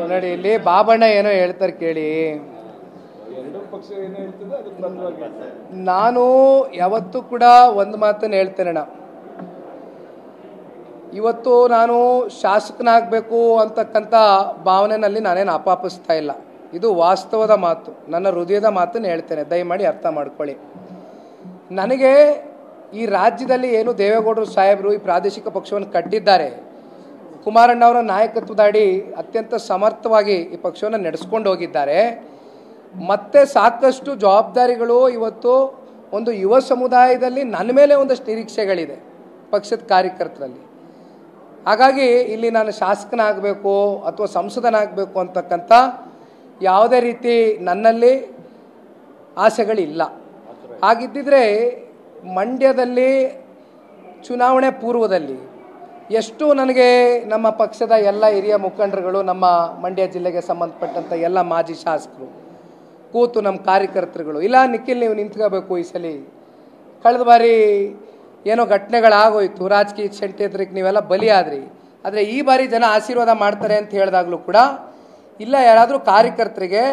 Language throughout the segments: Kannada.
ನೋಡಿ, ಇಲ್ಲಿ ಬಾಬಣ್ಣ ಏನೋ ಹೇಳ್ತಾರೆ ಕೇಳಿ. ನಾನು ಯಾವತ್ತೂ ಕೂಡ ಒಂದು ಮಾತನ್ನು ಹೇಳ್ತೇನೆ, ಇವತ್ತು ನಾನು ಶಾಸಕನಾಗಬೇಕು ಅಂತಕ್ಕಂಥ ಭಾವನೆಯಲ್ಲಿ ನಾನೇನು ಅಪಾಪಿಸ್ತಾ ಇಲ್ಲ. ಇದು ವಾಸ್ತವದ ಮಾತು, ನನ್ನ ಹೃದಯದ ಮಾತನ್ನು ಹೇಳ್ತೇನೆ, ದಯಮಾಡಿ ಅರ್ಥ ಮಾಡ್ಕೊಳ್ಳಿ. ನನಗೆ ಈ ರಾಜ್ಯದಲ್ಲಿ ಏನು ದೇವೇಗೌಡರು ಸಾಹೇಬರು ಈ ಪ್ರಾದೇಶಿಕ ಪಕ್ಷವನ್ನು ಕಟ್ಟಿದ್ದಾರೆ, ಕುಮಾರಣ್ಣವರ ನಾಯಕತ್ವದ ಅಡಿ ಅತ್ಯಂತ ಸಮರ್ಥವಾಗಿ ಈ ಪಕ್ಷವನ್ನು ನಡೆಸ್ಕೊಂಡು ಹೋಗಿದ್ದಾರೆ. ಮತ್ತೆ ಸಾಕಷ್ಟು ಜವಾಬ್ದಾರಿಗಳು ಇವತ್ತು ಒಂದು ಯುವ ಸಮುದಾಯದಲ್ಲಿ ನನ್ನ ಮೇಲೆ ಒಂದಷ್ಟು ನಿರೀಕ್ಷೆಗಳಿದೆ ಪಕ್ಷದ ಕಾರ್ಯಕರ್ತರಲ್ಲಿ. ಹಾಗಾಗಿ ಇಲ್ಲಿ ನಾನು ಶಾಸಕನಾಗಬೇಕು ಅಥವಾ ಸಂಸದನಾಗಬೇಕು ಅಂತಕ್ಕಂಥ ಯಾವುದೇ ರೀತಿ ನನ್ನಲ್ಲಿ ಆಸೆಗಳಿಲ್ಲ. ಹಾಗಿದ್ದಿದ್ರೆ ಮಂಡ್ಯದಲ್ಲಿ ಚುನಾವಣೆ ಪೂರ್ವದಲ್ಲಿ ಎಷ್ಟು ನನಗೆ ನಮ್ಮ ಪಕ್ಷದ ಎಲ್ಲ ಹಿರಿಯ ಮುಖಂಡರುಗಳು, ನಮ್ಮ ಮಂಡ್ಯ ಜಿಲ್ಲೆಗೆ ಸಂಬಂಧಪಟ್ಟಂಥ ಎಲ್ಲ ಮಾಜಿ ಶಾಸಕರು ಕೂತು ನಮ್ಮ ಕಾರ್ಯಕರ್ತರುಗಳು, ಇಲ್ಲ ನಿಖಿಲ್ ನೀವು ನಿಂತ್ಕೋಬೇಕು ಈ ಸಲ, ಕಳೆದ ಬಾರಿ ಏನೋ ಘಟನೆಗಳಾಗೋಯ್ತು, ರಾಜಕೀಯ ಷಡ್ಯಂತ್ರಕ್ಕೆ ನೀವೆಲ್ಲ ಬಲಿಯಾದ್ರಿ, ಆದರೆ ಈ ಬಾರಿ ಜನ ಆಶೀರ್ವಾದ ಮಾಡ್ತಾರೆ ಅಂತ ಹೇಳಿದಾಗಲೂ ಕೂಡ ಇಲ್ಲ, ಯಾರಾದರೂ ಕಾರ್ಯಕರ್ತರಿಗೆ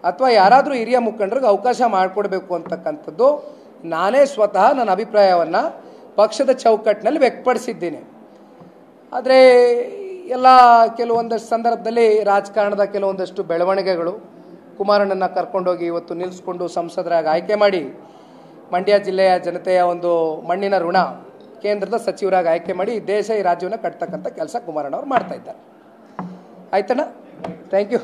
ಅಥವಾ ಯಾರಾದರೂ ಹಿರಿಯ ಮುಖಂಡರಿಗೆ ಅವಕಾಶ ಮಾಡಿಕೊಡ್ಬೇಕು ಅಂತಕ್ಕಂಥದ್ದು ನಾನೇ ಸ್ವತಃ ನನ್ನ ಅಭಿಪ್ರಾಯವನ್ನು ಪಕ್ಷದ ಚೌಕಟ್ಟಿನಲ್ಲಿ ವ್ಯಕ್ತಪಡಿಸಿದ್ದೀನಿ. ಆದರೆ ಎಲ್ಲ ಕೆಲವೊಂದಷ್ಟು ಸಂದರ್ಭದಲ್ಲಿ ರಾಜಕಾರಣದ ಕೆಲವೊಂದಷ್ಟು ಬೆಳವಣಿಗೆಗಳು, ಕುಮಾರಣ್ಣನ ಕರ್ಕೊಂಡೋಗಿ ಇವತ್ತು ನಿಲ್ಲಿಸ್ಕೊಂಡು ಸಂಸದರಾಗಿ ಆಯ್ಕೆ ಮಾಡಿ ಮಂಡ್ಯ ಜಿಲ್ಲೆಯ ಜನತೆಯ ಒಂದು ಮಣ್ಣಿನ ಋಣ ಕೇಂದ್ರದ ಸಚಿವರಾಗಿ ಆಯ್ಕೆ ಮಾಡಿ ಈ ದೇಶ ಈ ರಾಜ್ಯವನ್ನು ಕಟ್ತಕ್ಕಂಥ ಕೆಲಸ ಕುಮಾರಣ್ಣವ್ರು ಮಾಡ್ತಾ ಇದ್ದಾರೆ. ಆಯ್ತಣ್ಣ, ಥ್ಯಾಂಕ್ ಯು.